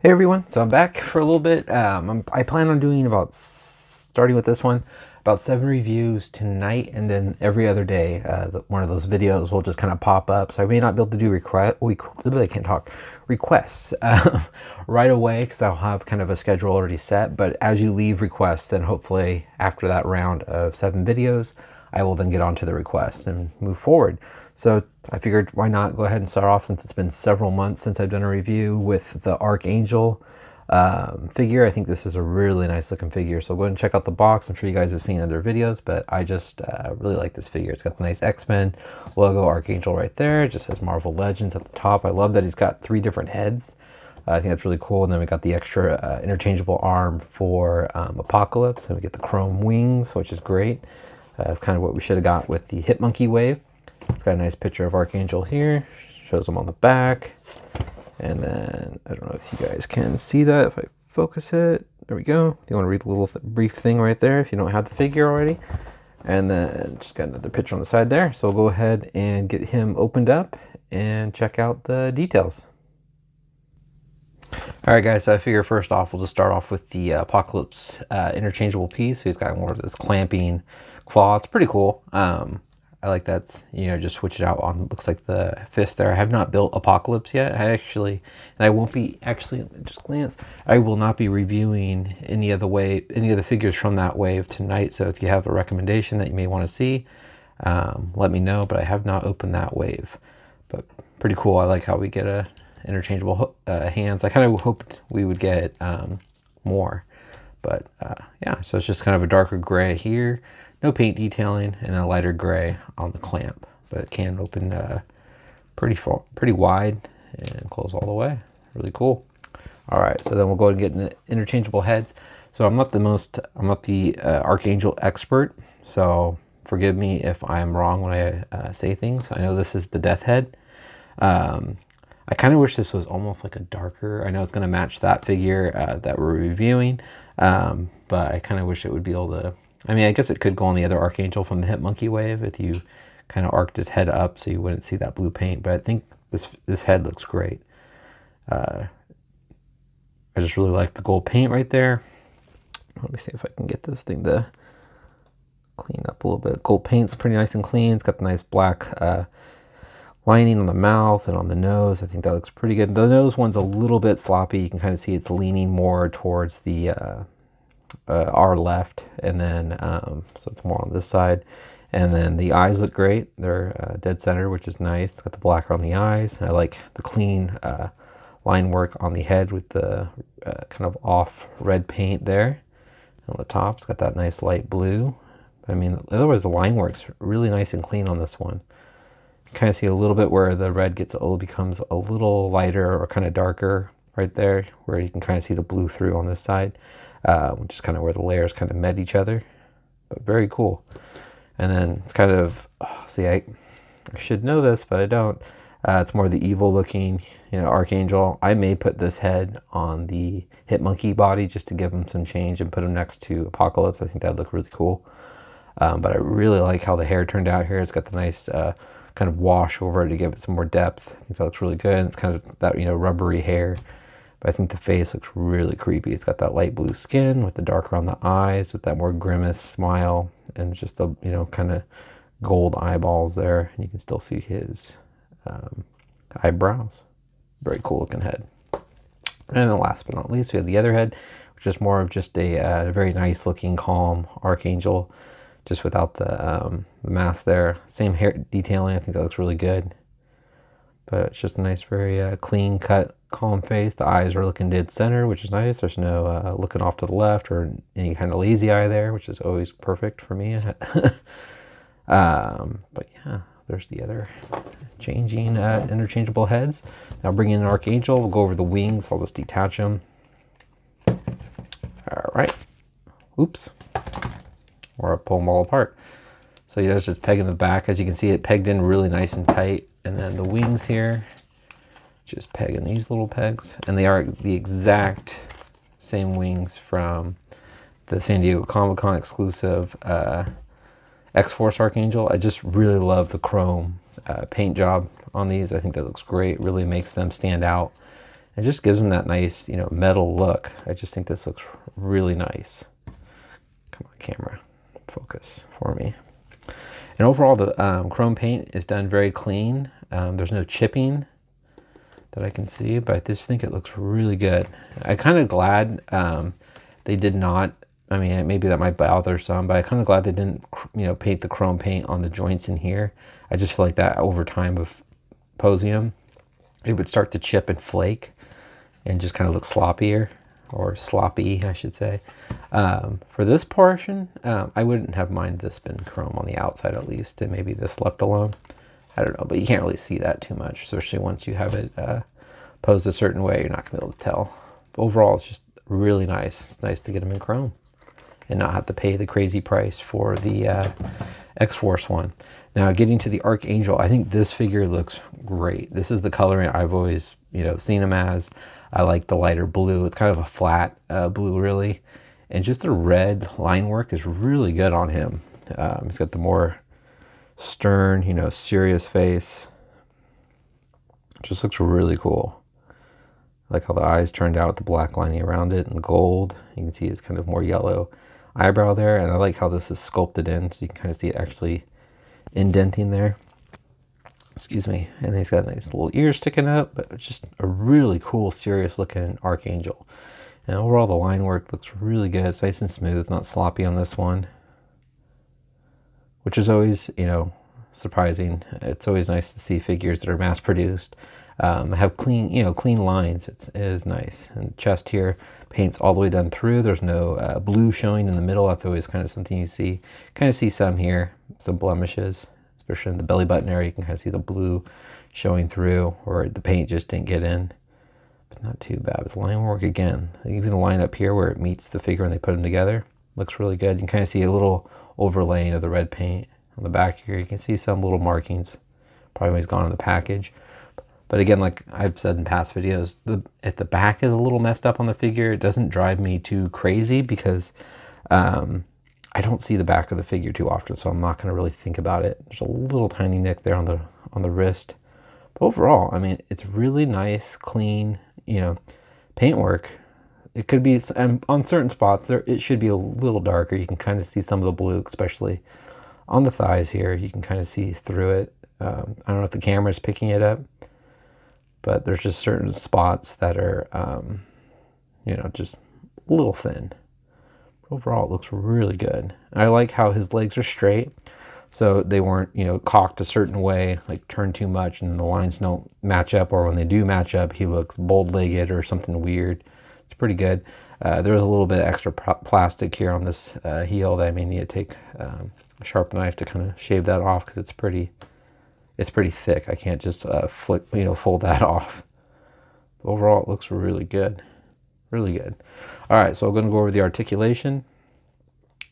Hey everyone, so I'm back for a little bit. I plan on doing starting with this one, about 7 reviews tonight, and then every other day, one of those videos will just kind of pop up. So I may not be able to do I can't talk, requests right away because I'll have kind of a schedule already set. But as you leave requests, then hopefully after that round of 7 videos, I will then get onto the requests and move forward. So I figured why not go ahead and start off, since it's been several months since I've done a review, with the Archangel figure. I think this is a really nice looking figure. So go ahead and check out the box. I'm sure you guys have seen other videos, but I just really like this figure. It's got the nice X-Men logo, Archangel right there. It just says Marvel Legends at the top. I love that he's got 3 different heads. I think that's really cool. And then we got the extra interchangeable arm for Apocalypse, and we get the chrome wings, which is great. That's kind of what we should have got with the Hit Monkey wave. It's got a nice picture of Archangel here. Shows him on the back. And then, I don't know if you guys can see that, if I focus it. There we go. You want to read the little brief thing right there if you don't have the figure already. And then just got another picture on the side there. So we'll go ahead and get him opened up and check out the details. Alright guys, so I figure first off, we'll just start off with the Apocalypse interchangeable piece. So he's got more of this clamping claw. It's pretty cool. I like that, just switch it out on, looks like the fist there. I have not built Apocalypse yet. And I won't be, just glance, I will not be reviewing any of the figures from that wave tonight. So if you have a recommendation that you may want to see, let me know, but I have not opened that wave. But pretty cool. I like how we get a interchangeable hands. I kind of hoped we would get more, but yeah, so it's just kind of a darker gray here. No paint detailing, and a lighter gray on the clamp, but it can open pretty wide and close all the way. Really cool. All right, so then we'll go ahead and get interchangeable heads. So I'm not the Archangel expert, so forgive me if I'm wrong when I say things. I know this is the Death Head. I kind of wish this was almost like a darker. I know it's going to match that figure that we're reviewing, but I kind of wish it would be able to. I mean, I guess it could go on the other Archangel from the Hit Monkey wave if you kind of arced his head up so you wouldn't see that blue paint. But I think this head looks great. I just really like the gold paint right there. Let me see if I can get this thing to clean up a little bit. Gold paint's pretty nice and clean. It's got the nice black lining on the mouth and on the nose. I think that looks pretty good. The nose one's a little bit sloppy. You can kind of see it's leaning more towards the our left, and then so it's more on this side. And then the eyes look great. They're dead center, which is nice. Got the black on the eyes. I like the clean line work on the head with the kind of off red paint there. On the top, it's got that nice light blue. I mean, otherwise the line work's really nice and clean on this one. You kind of see a little bit where the red becomes a little lighter or kind of darker right there, where you can kind of see the blue through on this side. Which is kind of where the layers kind of met each other, but very cool. And then it's kind of, see, I should know this, but I don't. It's more the evil looking, Archangel. I may put this head on the Hit Monkey body just to give him some change and put him next to Apocalypse. I think that'd look really cool. But I really like how the hair turned out here. It's got the nice kind of wash over it to give it some more depth. I think that looks really good. And it's kind of that, rubbery hair. But I think the face looks really creepy. It's got that light blue skin with the dark around the eyes, with that more grimace smile, and just the, kind of gold eyeballs there. And you can still see his eyebrows. Very cool looking head. And then last but not least, we have the other head, which is more of just a very nice looking, calm Archangel, just without the mask there. Same hair detailing. I think that looks really good. But it's just a nice, very clean cut, calm face. The eyes are looking dead center, which is nice. There's no looking off to the left or any kind of lazy eye there, which is always perfect for me. But yeah, there's the other changing interchangeable heads. Now bring in an Archangel. We'll go over the wings. I'll just detach them. All right. Oops. Or I'll pull them all apart. So yeah, it's just pegging the back. As you can see, it pegged in really nice and tight. And then the wings here, just pegging these little pegs. And they are the exact same wings from the San Diego Comic-Con exclusive X-Force Archangel. I just really love the chrome paint job on these. I think that looks great. Really makes them stand out. It just gives him that nice, you know, metal look. I just think this looks really nice. Come on, camera, focus for me. And overall, the chrome paint is done very clean. There's no chipping that I can see, but I just think it looks really good. I'm kind of glad they did not, I mean, maybe that might bother some, but I'm kind of glad they didn't, you know, paint the chrome paint on the joints in here. I just feel like that over time of posing them, it would start to chip and flake and just kind of look sloppier, or sloppy, I should say. For this portion, I wouldn't have minded this been chrome on the outside at least, and maybe this left alone. I don't know, but you can't really see that too much, especially once you have it posed a certain way. You're not gonna be able to tell. But overall, it's just really nice. It's nice to get them in chrome and not have to pay the crazy price for the X-Force one. Now, getting to the Archangel, I think this figure looks great. This is the coloring I've always, you know, seen him as. I like the lighter blue. It's kind of a flat blue, really. And just the red line work is really good on him. He's got the more stern, you know, serious face. Just looks really cool. I like how the eyes turned out with the black lining around it and gold. You can see it's kind of more yellow eyebrow there. And I like how this is sculpted in, so you can kind of see it actually indenting there. Excuse me. And he's got nice little ears sticking up, but it's just a really cool, serious looking Archangel. And overall, the line work looks really good. It's nice and smooth, not sloppy on this one, which is always, you know, surprising. It's always nice to see figures that are mass produced have clean, you know, clean lines. It is nice. And chest here, paint's all the way done through. There's no blue showing in the middle. That's always kind of something you see. Kind of see some here, some blemishes, especially in the belly button area. You can kind of see the blue showing through, or the paint just didn't get in. But not too bad. But the line work again, even the line up here where it meets the figure when they put them together, looks really good. You can kind of see a little overlaying of the red paint on the back here. You can see some little markings, probably when he's gone in the package. But again, like I've said in past videos, at the back is a little messed up on the figure. It doesn't drive me too crazy because I don't see the back of the figure too often, so I'm not going to really think about it. There's a little tiny nick there on the wrist. But overall, I mean, it's really nice, clean, you know, paintwork. It could be, and on certain spots there, it should be a little darker. You can kind of see some of the blue, especially on the thighs here. You can kind of see through it. I don't know if the camera is picking it up, but there's just certain spots that are, you know, just a little thin. Overall, it looks really good. I like how his legs are straight, so they weren't, you know, cocked a certain way, like turned too much, and the lines don't match up, or when they do match up, he looks bold-legged or something weird. It's pretty good. There's a little bit of extra plastic here on this heel that I may need to take a sharp knife to kind of shave that off, because it's pretty thick. I can't just fold that off. Overall, it looks really good. Really good. All right, so I'm going to go over the articulation.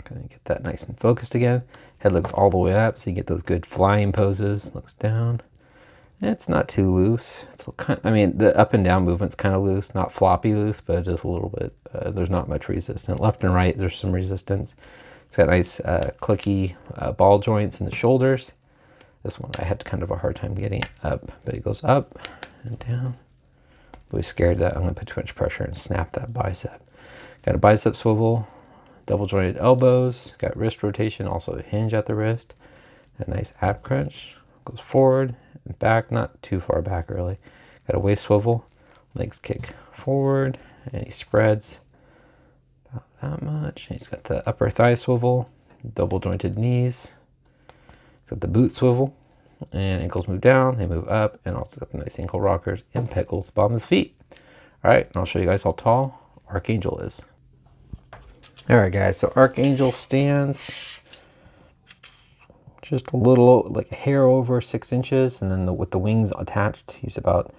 Going to get that nice and focused again. Head looks all the way up, so you get those good flying poses. Looks down. It's not too loose. It's kind of, I mean, the up and down movement's kind of loose, not floppy loose, but just a little bit. There's not much resistance. Left and right, there's some resistance. It's got nice clicky ball joints in the shoulders. This one I had kind of a hard time getting up, but it goes up and down. Really scared that I'm going to put too much pressure and snap that bicep. Got a bicep swivel, double jointed elbows, got wrist rotation, also a hinge at the wrist, a nice ab crunch, goes forward and back, not too far back really. Got a waist swivel, legs kick forward, and he spreads about that much. And he's got the upper thigh swivel, double jointed knees, got the boot swivel, and ankles move down, they move up, and also got the nice ankle rockers and pegals the bottom of his feet. All right, and I'll show you guys how tall Archangel is. All right, guys, so Archangel stands just a little, like a hair over 6 inches, and then with the wings attached, he's about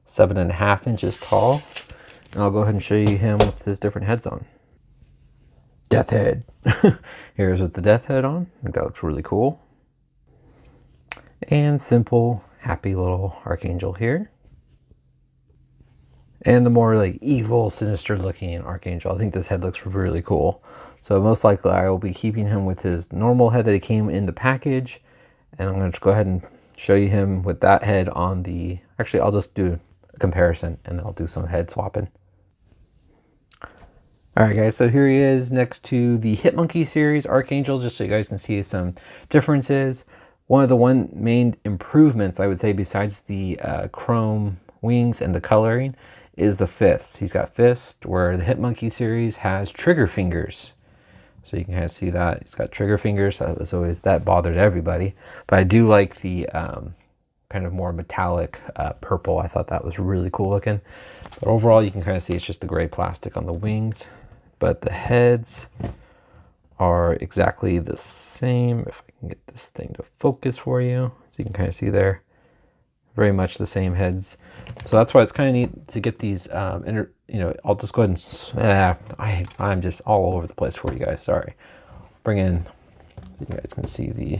7.5 inches tall. And I'll go ahead and show you him with his different heads on. Death head. Here's with the death head on. I think that looks really cool. And simple, happy little Archangel here. And the more like evil, sinister looking Archangel. I think this head looks really cool. So most likely I will be keeping him with his normal head that he came in the package. And I'm going to go ahead and show you him with that head on the, actually I'll just do comparison, and then I'll do some head swapping. Alright guys, so here he is next to the Hitmonkey series Archangel, just so you guys can see some differences. One of the main improvements, I would say, besides the chrome wings and the coloring, is the fists. He's got fists, where the Hitmonkey series has trigger fingers. So you can kind of see that. He's got trigger fingers. That bothered everybody. But I do like the kind of more metallic purple. I thought that was really cool looking. But overall, you can kind of see it's just the gray plastic on the wings. But the heads are exactly the same. If I can get this thing to focus for you, so you can kind of see there, very much the same heads. So that's why it's kind of neat to get these. I'll just go ahead and I'm just all over the place for you guys. Sorry. Bring in, so you guys can see the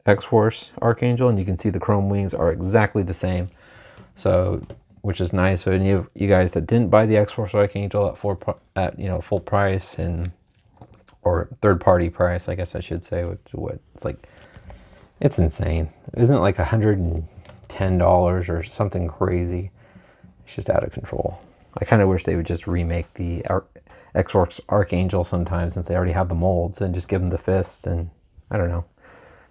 X-Force Archangel, and you can see the chrome wings are exactly the same. So, which is nice. So any of you guys that didn't buy the X-Force Archangel at full price or third-party price, I guess I should say, it's insane. Isn't it like $110 or something crazy? It's just out of control. I kind of wish they would just remake the X-Force Archangel sometime, since they already have the molds, and just give them the fists. And I don't know,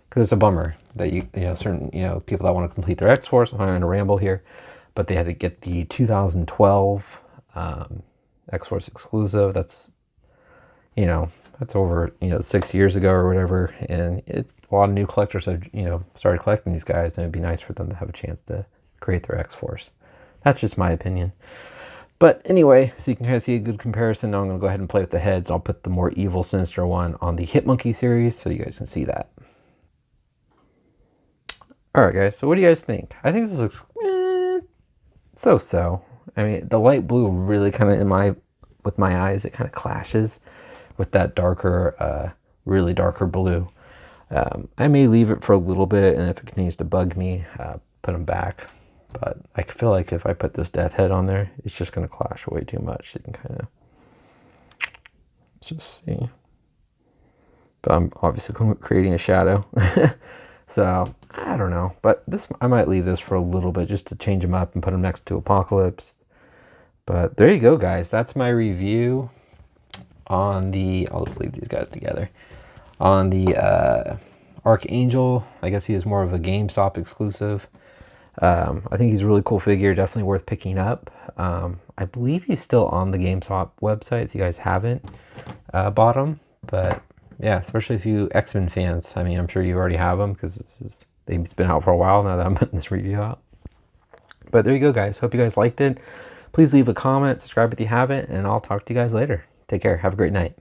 because it's a bummer that certain people that want to complete their X-Force. I'm going to ramble here, but they had to get the 2012 X-Force exclusive. That's over 6 years ago or whatever, and it's a lot of new collectors have started collecting these guys, and it'd be nice for them to have a chance to create their X-Force. That's just my opinion. But anyway, so you can kind of see a good comparison. Now I'm going to go ahead and play with the heads. I'll put the more evil, sinister one on the Hitmonkey series, so you guys can see that. Alright guys, so what do you guys think? I think this looks so-so. I mean, the light blue really kind of, with my eyes, it kind of clashes with that darker, really darker blue. I may leave it for a little bit, and if it continues to bug me, put them back. But I feel like if I put this death head on there, it's just going to clash way too much. You can kind of just see. But I'm obviously creating a shadow. So, I don't know. But I might leave this for a little bit just to change them up and put them next to Apocalypse. But there you go, guys. That's my review on I'll just leave these guys together. On the Archangel. I guess he is more of a GameStop exclusive. I think he's a really cool figure. Definitely worth picking up. I believe he's still on the GameStop website if you guys haven't bought him. But yeah, especially if you X-Men fans. I mean, I'm sure you already have them, because they've been out for a while now that I'm putting this review out. But there you go, guys. Hope you guys liked it. Please leave a comment, subscribe if you haven't, and I'll talk to you guys later. Take care. Have a great night.